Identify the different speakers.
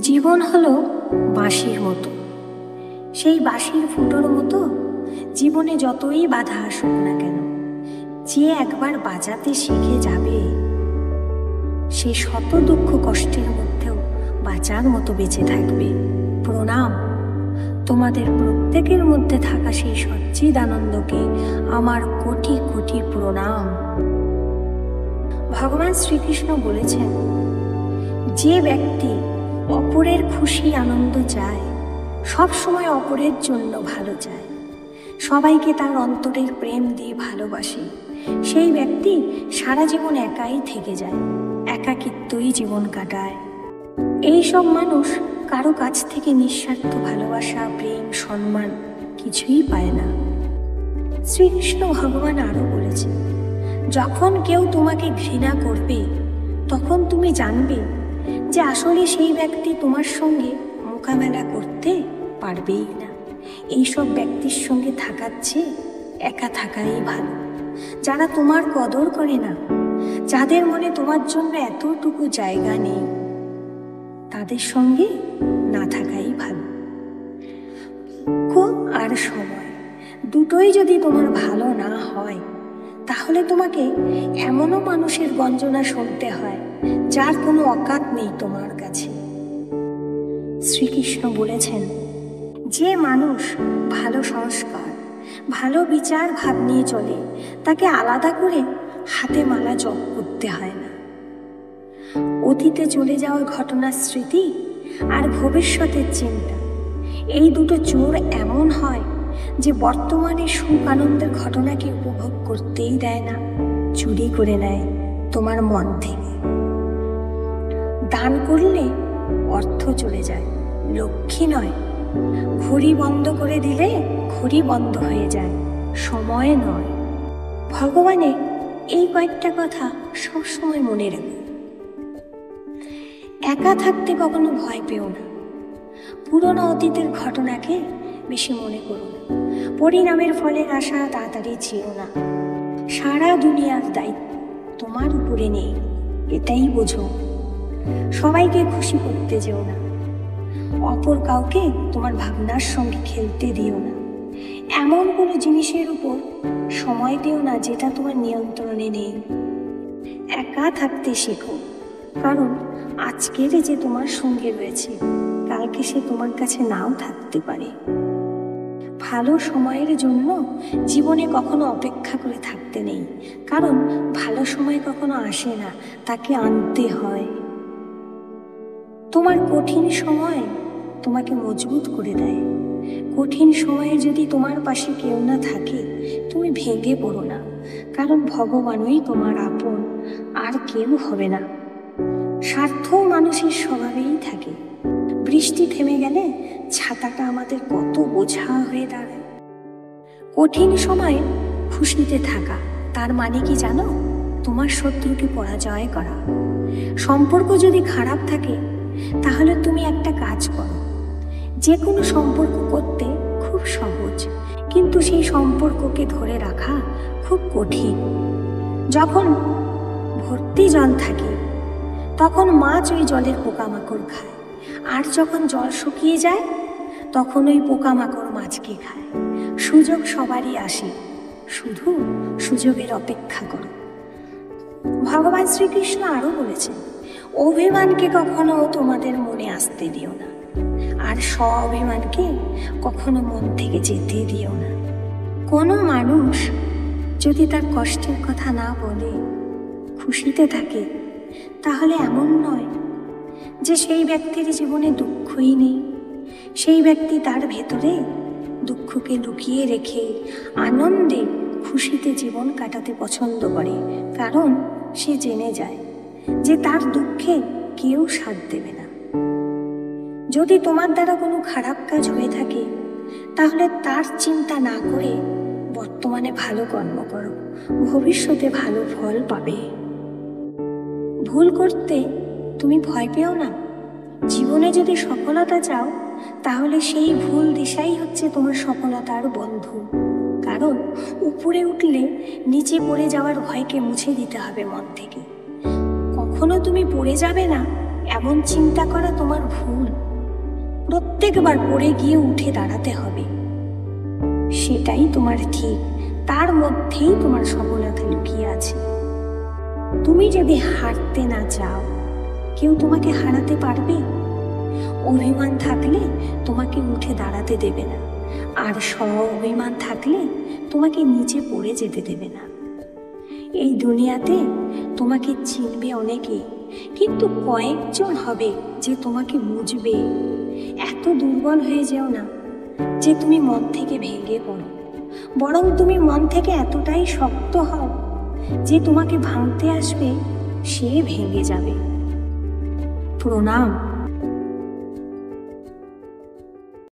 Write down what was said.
Speaker 1: জীবন হলো বাঁশির মতো। সেই বাঁশির ফুটোর মতো জীবনে যতই বাধা আসুক না কেন, যে একবার বাজাতে শিখে যাবে সে শত দুঃখ কষ্টের মধ্যেও বাঁচার মতো বেঁচে থাকবে। প্রণাম। তোমাদের প্রত্যেকের মধ্যে থাকা সেই সচ্চিদানন্দকে আমার কোটি কোটি প্রণাম। ভগবান শ্রীকৃষ্ণ বলেছেন, যে ব্যক্তি অপরের খুশি আনন্দ চায়, সব সময় অপরের জন্য ভালো চায়, সবাইকে তার অন্তরের প্রেম দিয়ে ভালোবাসে, সেই ব্যক্তি সারা জীবন একাই থেকে যায়, একাকিত্বই জীবন কাটায়। এই সব মানুষ কারো কাছ থেকে নিঃস্বার্থ ভালোবাসা, প্রেম, সম্মান কিছুই পায় না। শ্রীকৃষ্ণ ভগবান আরো বলেছেন, যখন কেউ তোমাকে ঘৃণা করবে তখন তুমি জানবে যে আসলে সেই ব্যক্তি তোমার সঙ্গে মোকাবেলা করতে পারবেই না। এইসব ব্যক্তির সঙ্গে থাকার চেয়ে একা থাকাই ভালো। যারা তোমার কদর করে না, যাদের মনে তোমার জন্য এতটুকু জায়গা নেই, তাদের সঙ্গে না থাকাই ভালো। আর সময় দুটোই যদি তোমার ভালো না হয়, তাহলে তোমাকে এমনও মানুষের গঞ্জনা শুনতে হয় যার কোনো অকাত নেই তোমার কাছে। শ্রীকৃষ্ণ বলেছেন, যে মানুষ ভালো সংস্কার, ভালো বিচার ভাব নিয়ে চলে, তাকে আলাদা করে হাতে মালা জপ করতে হয় না। অতীতে চলে যাওয়া ঘটনার স্মৃতি আর ভবিষ্যতের চিন্তা, এই দুটো চোর এমন হয় যে বর্তমানে সুখ আনন্দের ঘটনাকে উপভোগ করতেই দেয় না, চুরি করে নেয় তোমার মন থেকে। দান করলে অর্থ চলে যায়, লক্ষ্মী নয়। ঘড়ি বন্ধ করে দিলে ঘড়ি বন্ধ হয়ে যায়, সময় নয়। ভগবানের এই কয়েকটা কথা সবসময় মনে রেখো। একা থাকতে কখনো ভয় পেও না। পুরনো অতীতের ঘটনাকে বেশি মনে করো না। পরিণামের ফলের আশা তাড়াতাড়ি ছিল না। সারা দুনিয়ার দায়িত্ব তোমার উপরে নেই, এটাই বোঝো। সবাইকে খুশি করতে যেও না। অপর কাউকে তোমার ভাবনার সঙ্গে খেলতে দিও না। এমন কোনো জিনিসের উপর সময় দিও না যেটা তোমার নিয়ন্ত্রণে নেই। একা থাকতে শেখো, কারণ আজকের যে তোমার সঙ্গে রয়েছে, কালকে সে তোমার কাছে নাও থাকতে পারে। ভালো সময়ের জন্য জীবনে কখনো অপেক্ষা করে থাকতে নেই, কারণ ভালো সময় কখনো আসে না, তাকে আনতে হয়। তোমার কঠিন সময় তোমাকে মজবুত করে দেয়। কঠিন সময়ে যদি তোমার পাশে কেউ না থাকে, তুমি ভেঙে পড়ো না, কারণ ভগবানই তোমার আপন, আর কেউ হবে না। স্বার্থ মানুষের স্বভাবেই থাকে। বৃষ্টি থেমে গেলে ছাতাটা আমাদের কত বোঝা হয়ে দাঁড়ায়। কঠিন সময়ে খুশিতে থাকা, তার মানে কি জানো? তোমার শত্রুকে পরাজয় করা। সম্পর্ক যদি খারাপ থাকে, তাহলে তুমি একটা কাজ করো। যে কোনো সম্পর্ক করতে খুব সহজ, কিন্তু সেই সম্পর্ককে ধরে রাখা খুব কঠিন। যখন ভর্তি জল থাকে, তখন মাছ ওই জলের পোকামাকড় খায়, আর যখন জল শুকিয়ে যায়, তখন ওই পোকামাকড় মাছকে খায়। সুযোগ সবারই আসে, শুধু সুযোগের অপেক্ষা করো। ভগবান শ্রীকৃষ্ণ আরো বলেছেন, অভিমানকে কখনো তোমাদের মনে আসতে দিও না, আর স্ব-অভিমানকে কখনো মন থেকে যেতে দিও না। কোনো মানুষ যদি তার কষ্টের কথা না বলে খুশিতে থাকে, তাহলে এমন নয় যে সেই ব্যক্তির জীবনে দুঃখই নেই। সেই ব্যক্তি তার ভেতরে দুঃখকে লুকিয়ে রেখে আনন্দে খুশিতে জীবন কাটাতে পছন্দ করে, কারণ সে জেনে যায় যে তার দুঃখে কেউ সাথ দেবে না। যদি তোমার দ্বারা কোনো খারাপ কাজ হয়ে থাকে, তাহলে তার চিন্তা না করে বর্তমানে ভালো কর্ম করো, ভবিষ্যতে ভালো ফল পাবে। ভুল করতে তুমি ভয় পেও না। জীবনে যদি সফলতা চাও, তাহলে সেই ভুল দিশাই হচ্ছে তোমার সফলতার বন্ধু। কারণ উপরে উঠলে নিচে পড়ে যাওয়ার ভয়কে মুছে দিতে হবে মন থেকে। কখনো তুমি পড়ে যাবে না, এমন চিন্তা করা তোমার ভুল। প্রত্যেকবার পড়ে গিয়ে উঠে দাঁড়াতে হবে, সেটাই তোমার ঠিক। তার মধ্যেই তোমার সফলতা লুকিয়ে আছে। তুমি যদি হারতে না চাও, কেউ তোমাকে হারাতে পারবে? অভিমান থাকলে তোমাকে উঠে দাঁড়াতে দেবে না, আর অভিমান থাকলে তোমাকে নিচে পড়ে যেতে দেবে না। এই দুনিয়াতে তোমাকে চিনবে অনেকে, কিন্তু কয়েকজন হবে যে তোমাকে বুঝবে। এত দুর্বল হয়ে যেও না যে তুমি মন থেকে ভেঙে পড়ো, বরং তুমি মন থেকে এতটাই শক্ত হও যে তোমাকে ভাঙতে আসবে সে ভেঙে যাবে। প্রণাম।